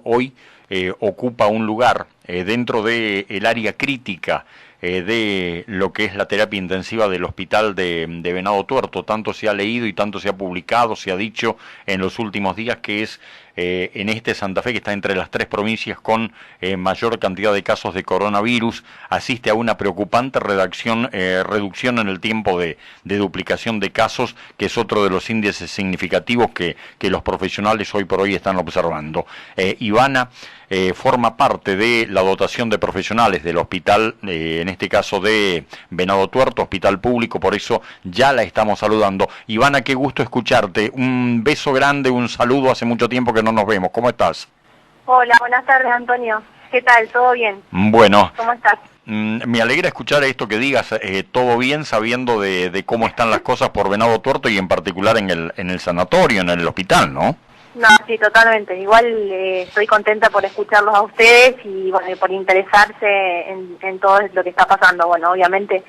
hoy ocupa un lugar dentro del área crítica de lo que es la terapia intensiva del hospital de Venado Tuerto. Tanto se ha leído y tanto se ha publicado, se ha dicho en los últimos días que es en este Santa Fe, que está entre las 3 provincias con mayor cantidad de casos de coronavirus, asiste a una preocupante reducción en el tiempo de duplicación de casos, que es otro de los índices significativos que los profesionales hoy por hoy están observando. Ivana forma parte de la dotación de profesionales del hospital, en este caso de Venado Tuerto, hospital público, por eso ya la estamos saludando. Ivana, qué gusto escucharte, un beso grande, un saludo, hace mucho tiempo que no nos vemos, ¿cómo estás? Hola, buenas tardes, Antonio, ¿qué tal? ¿Todo bien? Bueno. ¿Cómo estás? Me alegra escuchar esto que digas, todo bien, sabiendo de cómo están las cosas por Venado Tuerto y en particular en el sanatorio, en el hospital, ¿no? No, sí, totalmente. Igual estoy contenta por escucharlos a ustedes y bueno, por interesarse en todo lo que está pasando. Bueno, obviamente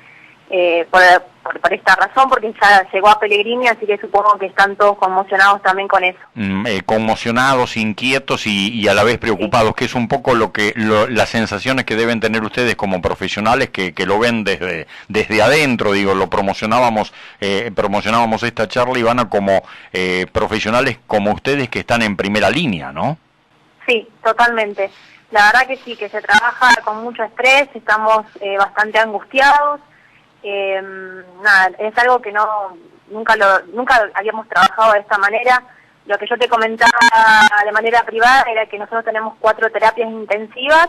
por esta razón, porque ya llegó a Pellegrini, así que supongo que están todos conmocionados también con eso. Conmocionados, inquietos y a la vez preocupados, sí. Que es un poco las sensaciones que deben tener ustedes como profesionales que lo ven desde adentro. Digo, lo promocionábamos esta charla, Ivana, como profesionales como ustedes que están en primera línea, ¿no? Sí, totalmente. La verdad que sí, que se trabaja con mucho estrés, estamos bastante angustiados. Nada, es algo que nunca habíamos trabajado de esta manera. Lo que yo te comentaba de manera privada era que nosotros tenemos 4 terapias intensivas,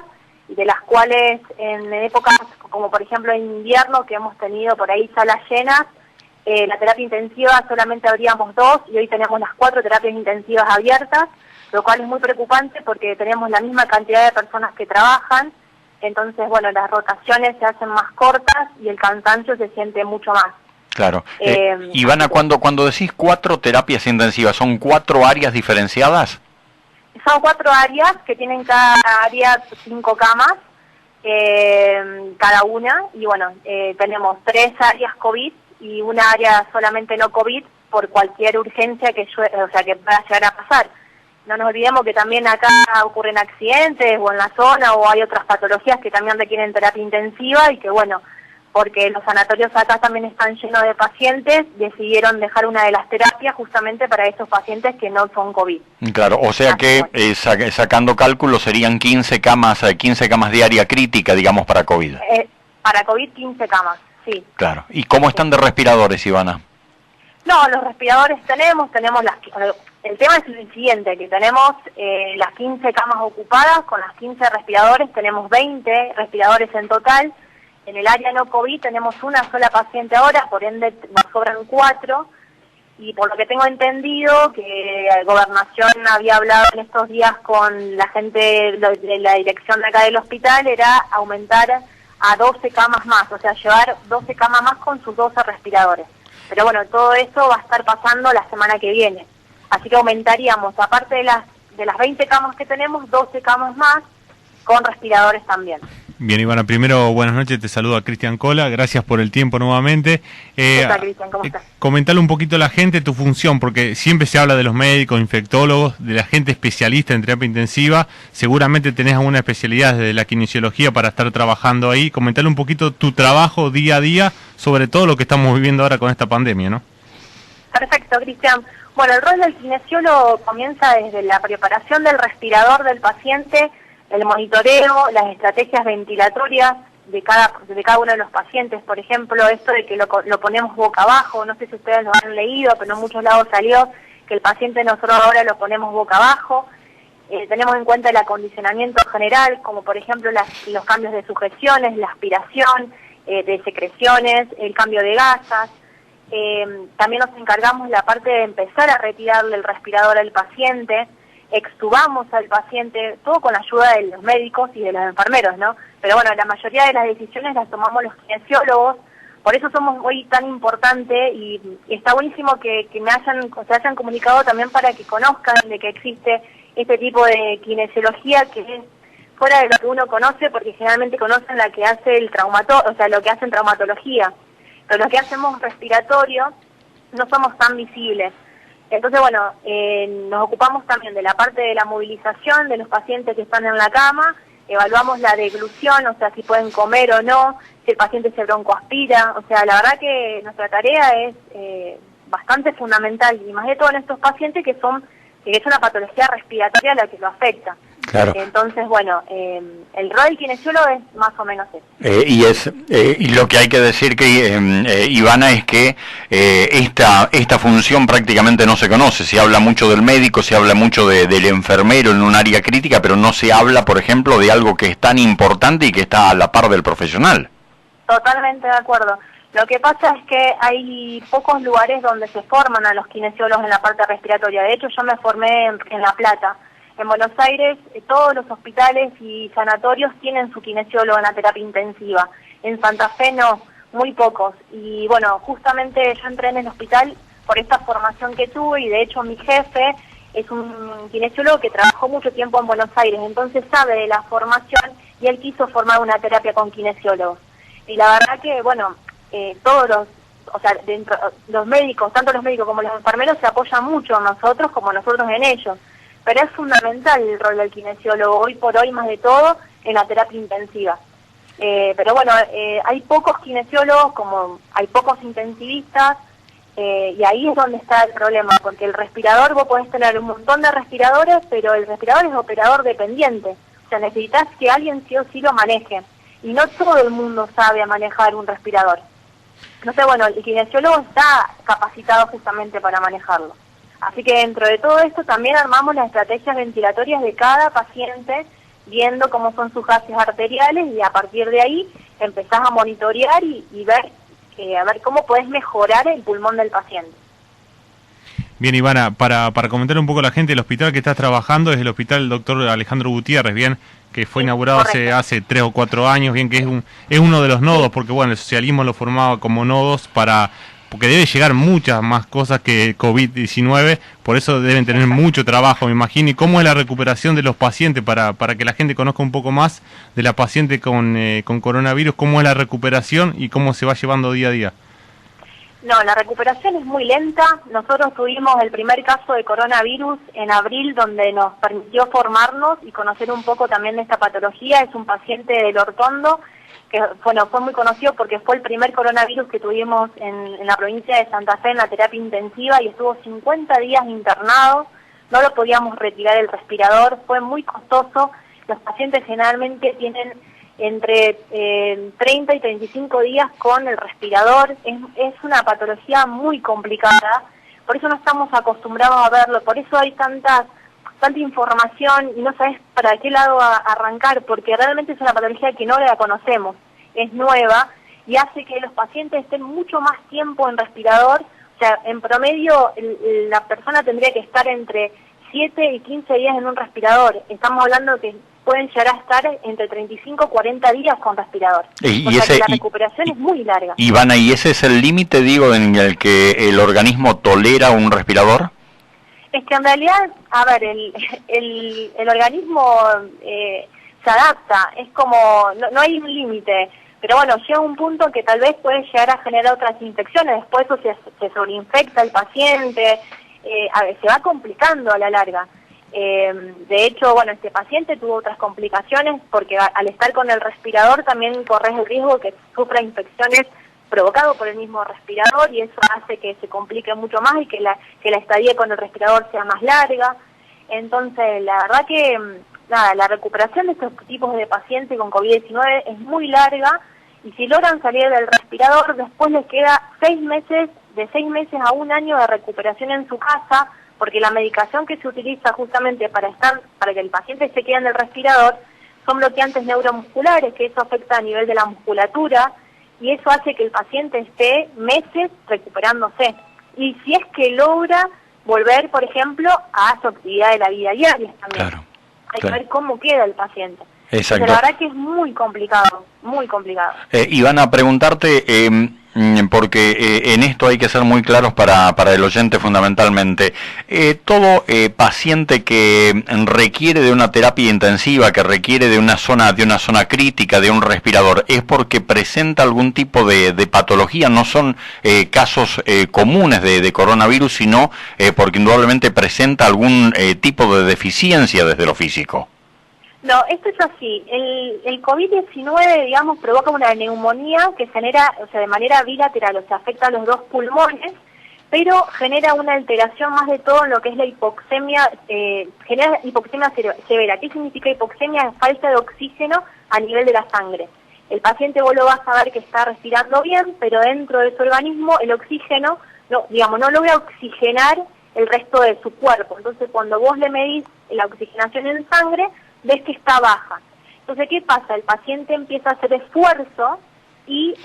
de las cuales en épocas como por ejemplo en invierno, que hemos tenido por ahí salas llenas, la terapia intensiva solamente abríamos 2 y hoy tenemos las 4 terapias intensivas abiertas, lo cual es muy preocupante porque tenemos la misma cantidad de personas que trabajan. Entonces, bueno, las rotaciones se hacen más cortas y el cansancio se siente mucho más. Claro. Ivana, cuando decís 4 terapias intensivas, ¿son 4 áreas diferenciadas? Son 4 áreas que tienen cada área 5 camas, cada una. Y bueno, tenemos 3 áreas COVID y una área solamente no COVID por cualquier urgencia que pueda llegar a pasar. No nos olvidemos que también acá ocurren accidentes o en la zona o hay otras patologías que también requieren terapia intensiva y que bueno, porque los sanatorios acá también están llenos de pacientes, decidieron dejar una de las terapias justamente para esos pacientes que no son COVID. Claro, o sea que sacando cálculos serían 15 camas de área crítica, digamos, para COVID. Para COVID 15 camas, sí. Claro. ¿Y cómo están de respiradores, Ivana? No, los respiradores tenemos el tema es el siguiente, que tenemos las 15 camas ocupadas, con las 15 respiradores tenemos 20 respiradores en total. En el área no COVID tenemos una sola paciente ahora, por ende nos sobran 4, y por lo que tengo entendido, que Gobernación había hablado en estos días con la gente de la dirección de acá del hospital, era aumentar a 12 camas más, o sea, llevar 12 camas más con sus 12 respiradores. Pero bueno, todo eso va a estar pasando la semana que viene. Así que aumentaríamos, aparte de las 20 camas que tenemos, 12 camas más con respiradores también. Bien, Ivana, primero, buenas noches, te saludo a Cristian Cola, gracias por el tiempo nuevamente. ¿Qué tal, Cristian? ¿Cómo estás? Comentale un poquito a la gente tu función, porque siempre se habla de los médicos, infectólogos, de la gente especialista en terapia intensiva, seguramente tenés alguna especialidad desde la kinesiología para estar trabajando ahí. Comentale un poquito tu trabajo día a día, sobre todo lo que estamos viviendo ahora con esta pandemia, ¿no? Perfecto, Cristian. Bueno, el rol del kinesiólogo comienza desde la preparación del respirador del paciente, el monitoreo, las estrategias ventilatorias de cada uno de los pacientes. Por ejemplo, esto de que lo ponemos boca abajo, no sé si ustedes lo han leído, pero en muchos lados salió que el paciente nosotros ahora lo ponemos boca abajo. Tenemos en cuenta el acondicionamiento general, como por ejemplo los cambios de sujeciones, la aspiración de secreciones, el cambio de gasas. También nos encargamos la parte de empezar a retirarle el respirador al paciente, extubamos al paciente, todo con la ayuda de los médicos y de los enfermeros, ¿no? Pero bueno, la mayoría de las decisiones las tomamos los kinesiólogos, por eso somos hoy tan importantes y está buenísimo que se hayan comunicado también para que conozcan de que existe este tipo de kinesiología que es fuera de lo que uno conoce, porque generalmente conocen la que hace lo que hace en traumatología. Pero los que hacemos respiratorio no somos tan visibles. Entonces, bueno, nos ocupamos también de la parte de la movilización de los pacientes que están en la cama, evaluamos la deglución, o sea, si pueden comer o no, si el paciente se broncoaspira, o sea, la verdad que nuestra tarea es bastante fundamental, y más de todo en estos pacientes que es una patología respiratoria la que lo afecta. Claro. Entonces, bueno, el rol del kinesiólogo es más o menos eso. Y lo que hay que decir, que Ivana, es que esta función prácticamente no se conoce. Se habla mucho del médico, se habla mucho del enfermero en un área crítica, pero no se habla, por ejemplo, de algo que es tan importante y que está a la par del profesional. Totalmente de acuerdo. Lo que pasa es que hay pocos lugares donde se forman a los kinesiólogos en la parte respiratoria. De hecho, yo me formé en La Plata. En Buenos Aires, todos los hospitales y sanatorios tienen su kinesiólogo en la terapia intensiva. En Santa Fe no, muy pocos. Y bueno, justamente yo entré en el hospital por esta formación que tuve, y de hecho mi jefe es un kinesiólogo que trabajó mucho tiempo en Buenos Aires, entonces sabe de la formación y él quiso formar una terapia con kinesiólogos. Y la verdad que, bueno, los médicos, tanto los médicos como los enfermeros, se apoyan mucho en nosotros como nosotros en ellos. Pero es fundamental el rol del kinesiólogo, hoy por hoy más de todo, en la terapia intensiva. Pero bueno, hay pocos kinesiólogos, como hay pocos intensivistas, y ahí es donde está el problema, porque el respirador, vos podés tener un montón de respiradores, pero el respirador es operador dependiente. O sea, necesitas que alguien sí o sí lo maneje. Y no todo el mundo sabe manejar un respirador. Entonces, bueno, el kinesiólogo está capacitado justamente para manejarlo. Así que dentro de todo esto también armamos las estrategias ventilatorias de cada paciente, viendo cómo son sus gases arteriales, y a partir de ahí empezás a monitorear y ver a ver cómo podés mejorar el pulmón del paciente. Bien, Ivana, para comentar un poco a la gente, el hospital que estás trabajando es el Hospital Dr. Alejandro Gutiérrez, bien, que fue inaugurado hace 3 o 4 años, bien, que es uno de los nodos, porque bueno, el socialismo lo formaba como nodos porque debe llegar muchas más cosas que COVID-19, por eso deben tener mucho trabajo, me imagino. ¿Y cómo es la recuperación de los pacientes, para que la gente conozca un poco más de la paciente con coronavirus? ¿Cómo es la recuperación y cómo se va llevando día a día? No, la recuperación es muy lenta. Nosotros tuvimos el primer caso de coronavirus en abril, donde nos permitió formarnos y conocer un poco también de esta patología. Es un paciente del Hortondo, que bueno, fue muy conocido porque fue el primer coronavirus que tuvimos en la provincia de Santa Fe en la terapia intensiva, y estuvo 50 días internado. No lo podíamos retirar el respirador, fue muy costoso. Los pacientes generalmente tienen entre 30 y 35 días con el respirador. Es una patología muy complicada, por eso no estamos acostumbrados a verlo, por eso hay tanta información y no sabes para qué lado arrancar, porque realmente es una patología que no la conocemos, es nueva y hace que los pacientes estén mucho más tiempo en respirador. O sea, en promedio la persona tendría que estar entre 7 y 15 días en un respirador. Estamos hablando que pueden llegar a estar entre 35 y 40 días con respirador. O sea que la recuperación es muy larga. Ivana, ¿y ese es el límite, digo, en el que el organismo tolera un respirador? Es que en realidad, a ver, el organismo se adapta, es como, no hay un límite, pero bueno, llega un punto que tal vez puede llegar a generar otras infecciones, después eso se sobreinfecta el paciente, se va complicando a la larga. De hecho, bueno, este paciente tuvo otras complicaciones porque al estar con el respirador también corres el riesgo que sufra infecciones provocado por el mismo respirador, y eso hace que se complique mucho más y que la estadía con el respirador sea más larga. Entonces, la verdad que nada, la recuperación de estos tipos de pacientes con COVID-19 es muy larga, y si logran salir del respirador, después les queda 6 meses, de 6 meses a 1 año de recuperación en su casa, porque la medicación que se utiliza justamente para que el paciente se quede en el respirador son bloqueantes neuromusculares, que eso afecta a nivel de la musculatura, y eso hace que el paciente esté meses recuperándose. Y si es que logra volver, por ejemplo, a su actividad de la vida diaria también. Claro, hay que ver cómo queda el paciente. Exacto. Pero la verdad que es muy complicado, muy complicado. Ivana, preguntarte, porque en esto hay que ser muy claros para el oyente fundamentalmente. Todo paciente que requiere de una terapia intensiva, que requiere de una zona crítica, de un respirador, es porque presenta algún tipo de patología. No son casos comunes de coronavirus, sino porque indudablemente presenta algún tipo de deficiencia desde lo físico. No, esto es así. El COVID-19, digamos, provoca una neumonía que genera, o sea, de manera bilateral, o sea, afecta a los dos pulmones, pero genera una alteración más de todo en lo que es la hipoxemia, genera hipoxemia severa. ¿Qué significa hipoxemia? Falta de oxígeno a nivel de la sangre. El paciente vos lo vas a ver que está respirando bien, pero dentro de su organismo el oxígeno, no logra oxigenar el resto de su cuerpo. Entonces, cuando vos le medís la oxigenación en sangre, ves que está baja. Entonces, ¿qué pasa? El paciente empieza a hacer esfuerzo y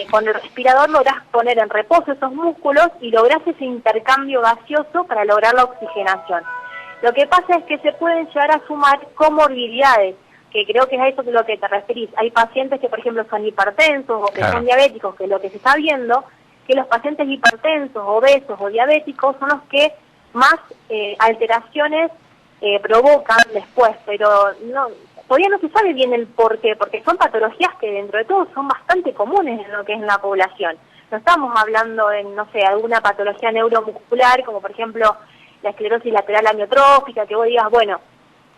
con el respirador lográs poner en reposo esos músculos y lográs ese intercambio gaseoso para lograr la oxigenación. Lo que pasa es que se pueden llegar a sumar comorbilidades, que creo que es a eso de lo que te referís. Hay pacientes que, por ejemplo, son hipertensos o que son diabéticos, que lo que se está viendo, que los pacientes hipertensos, obesos o diabéticos son los que más alteraciones provocan después, pero todavía no se sabe bien el por qué, porque son patologías que dentro de todo son bastante comunes en lo que es en la población. No estamos hablando de, no sé, alguna patología neuromuscular, como por ejemplo la esclerosis lateral amiotrófica, que vos digas, bueno,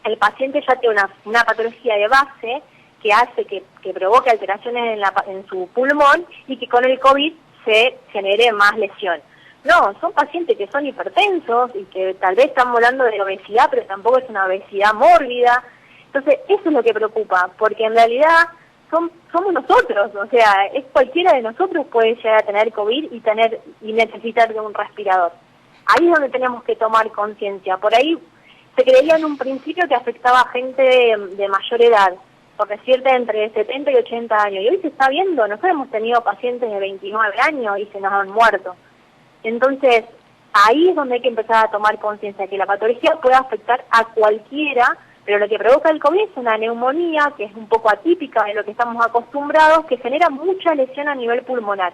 el paciente ya tiene una patología de base que hace que provoque alteraciones en su pulmón y que con el COVID se genere más lesión. No, son pacientes que son hipertensos y que tal vez están hablando de obesidad, pero tampoco es una obesidad mórbida. Entonces, eso es lo que preocupa, porque en realidad somos nosotros, o sea, es cualquiera de nosotros puede llegar a tener COVID y necesitar de un respirador. Ahí es donde tenemos que tomar conciencia. Por ahí se creía en un principio que afectaba a gente de mayor edad, por decirte entre 70 y 80 años, y hoy se está viendo, nosotros hemos tenido pacientes de 29 años y se nos han muerto. Entonces, ahí es donde hay que empezar a tomar conciencia, que la patología puede afectar a cualquiera, pero lo que provoca el COVID es una neumonía, que es un poco atípica de lo que estamos acostumbrados, que genera mucha lesión a nivel pulmonar.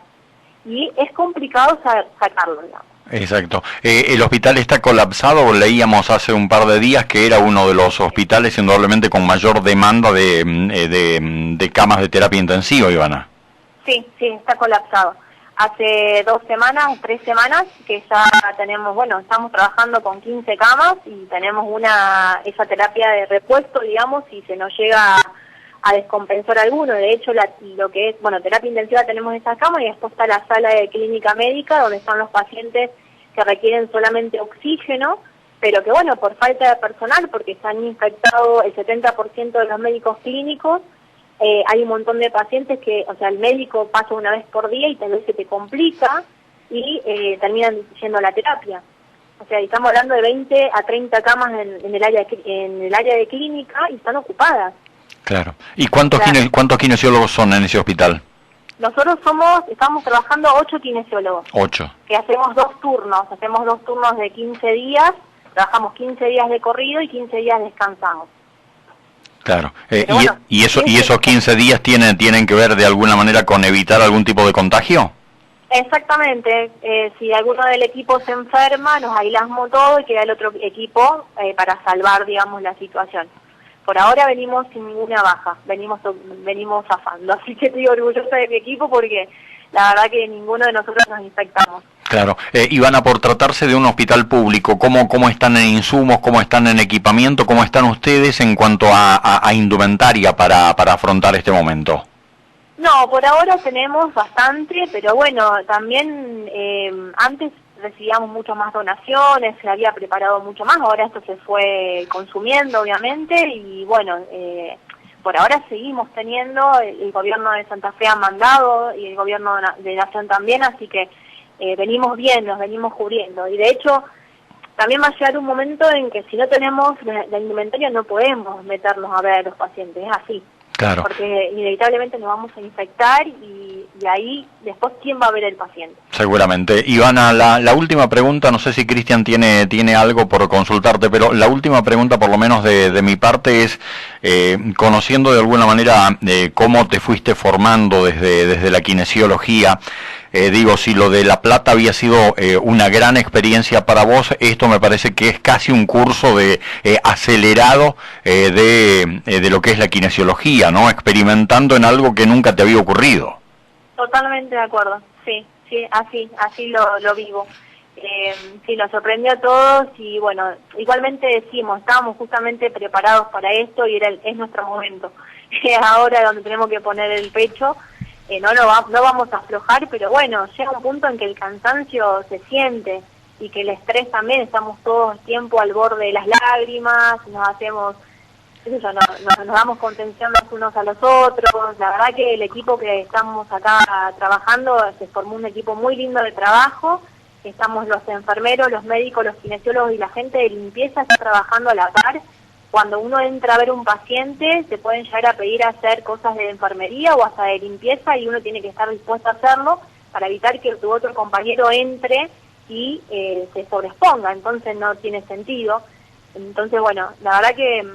Y es complicado sacarlo, digamos. Exacto. ¿El hospital está colapsado? Leíamos hace un par de días que era uno de los hospitales indudablemente con mayor demanda de camas de terapia intensiva, Ivana. Sí, está colapsado. Hace 3 semanas que ya tenemos, estamos trabajando con 15 camas y tenemos esa terapia de repuesto, digamos, si se nos llega a descompensar alguno. De hecho, lo que es, terapia intensiva tenemos esas camas y después está la sala de clínica médica donde están los pacientes que requieren solamente oxígeno, pero que por falta de personal, porque se han infectado el 70% de los médicos clínicos, hay un montón de pacientes que, el médico pasa una vez por día y tal vez se te complica y terminan yendo a la terapia. O sea, estamos hablando de 20 a 30 camas en el área de clínica y están ocupadas. Claro. ¿Y cuántos kinesiólogos son en ese hospital? Nosotros estamos trabajando 8 kinesiólogos. 8. Que hacemos 2 turnos. Hacemos 2 turnos de 15 días. Trabajamos 15 días de corrido y 15 días descansamos. Claro. ¿Y esos 15 días tienen que ver de alguna manera con evitar algún tipo de contagio? Exactamente. Si alguno del equipo se enferma, nos aislamos todo y queda el otro equipo para salvar, digamos, la situación. Por ahora venimos sin ninguna baja, venimos zafando. Así que estoy orgullosa de mi equipo porque la verdad que ninguno de nosotros nos infectamos. Claro. Ivana, por tratarse de un hospital público, ¿cómo están en insumos, cómo están en equipamiento, cómo están ustedes en cuanto a indumentaria para afrontar este momento? No, por ahora tenemos bastante, pero también antes recibíamos mucho más donaciones, se había preparado mucho más, ahora esto se fue consumiendo obviamente y por ahora seguimos teniendo, el gobierno de Santa Fe ha mandado y el gobierno de Nación también, así que venimos bien, nos venimos cubriendo y de hecho también va a llegar un momento en que si no tenemos la indumentaria no podemos meternos a ver a los pacientes, es así. Claro. Porque inevitablemente nos vamos a infectar y Y ahí, después, ¿quién va a ver el paciente? Seguramente. Ivana, la última pregunta, no sé si Cristian tiene algo por consultarte, pero la última pregunta, por lo menos de mi parte, es, conociendo de alguna manera cómo te fuiste formando desde la kinesiología, digo, si lo de La Plata había sido una gran experiencia para vos, esto me parece que es casi un curso acelerado de lo que es la kinesiología, ¿no? Experimentando en algo que nunca te había ocurrido. Totalmente de acuerdo, sí, así lo vivo. Sí, nos sorprendió a todos y bueno, igualmente decimos, estábamos justamente preparados para esto y es nuestro momento. Es ahora donde tenemos que poner el pecho, no vamos a aflojar, pero bueno, llega un punto en que el cansancio se siente y que el estrés también, estamos todo el tiempo al borde de las lágrimas, nos hacemos... nos damos contención los unos a los otros. La verdad que el equipo que estamos acá trabajando, se formó un equipo muy lindo de trabajo. Estamos los enfermeros, los médicos, los kinesiólogos y la gente de limpieza está trabajando a la par. Cuando uno entra a ver un paciente, se pueden llegar a pedir hacer cosas de enfermería o hasta de limpieza y uno tiene que estar dispuesto a hacerlo para evitar que tu otro compañero entre y se sobreexponga. Entonces no tiene sentido. Entonces, bueno, la verdad que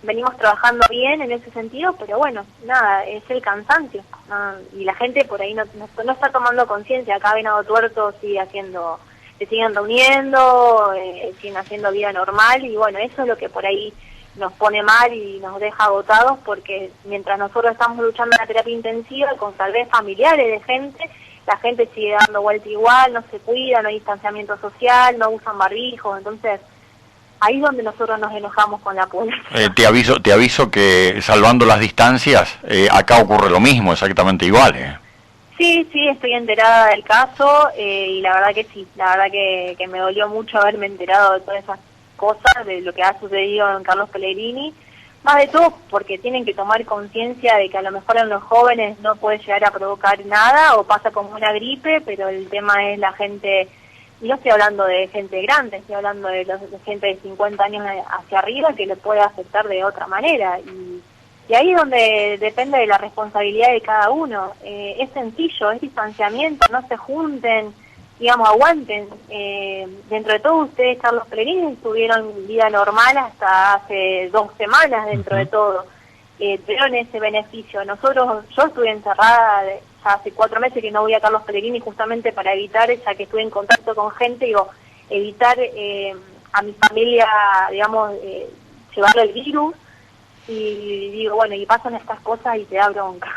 venimos trabajando bien en ese sentido, pero bueno, nada, es el cansancio, ¿no? Y la gente por ahí no está tomando conciencia. Acá Venado Tuerto se siguen reuniendo, siguen haciendo vida normal, y bueno, eso es lo que por ahí nos pone mal y nos deja agotados, porque mientras nosotros estamos luchando en la terapia intensiva con tal vez familiares de gente, la gente sigue dando vuelta igual, no se cuida, no hay distanciamiento social, no usan barbijos. Entonces ahí es donde nosotros nos enojamos con la población. Te aviso que, salvando las distancias, acá ocurre lo mismo, exactamente igual. Sí, estoy enterada del caso, y la verdad que sí, la verdad que me dolió mucho haberme enterado de todas esas cosas, de lo que ha sucedido en Carlos Pellegrini, más de todo porque tienen que tomar conciencia de que a lo mejor en los jóvenes no puede llegar a provocar nada, o pasa como una gripe, pero el tema es la gente... Y no estoy hablando de gente grande, estoy hablando de gente de 50 años hacia arriba que le puede afectar de otra manera. Y ahí es donde depende de la responsabilidad de cada uno. Es sencillo, es distanciamiento, no se junten, digamos, aguanten. Dentro de todo ustedes, Carlos Pellegrini, tuvieron vida normal hasta hace 2 semanas dentro de todo. Tuvieron ese beneficio. Yo estuve encerrada ya hace 4 meses que no voy a Carlos Pellegrini justamente para evitar, ya que estuve en contacto con gente, evitar a mi familia, digamos, llevarle el virus, y digo, bueno, y pasan estas cosas y te da bronca.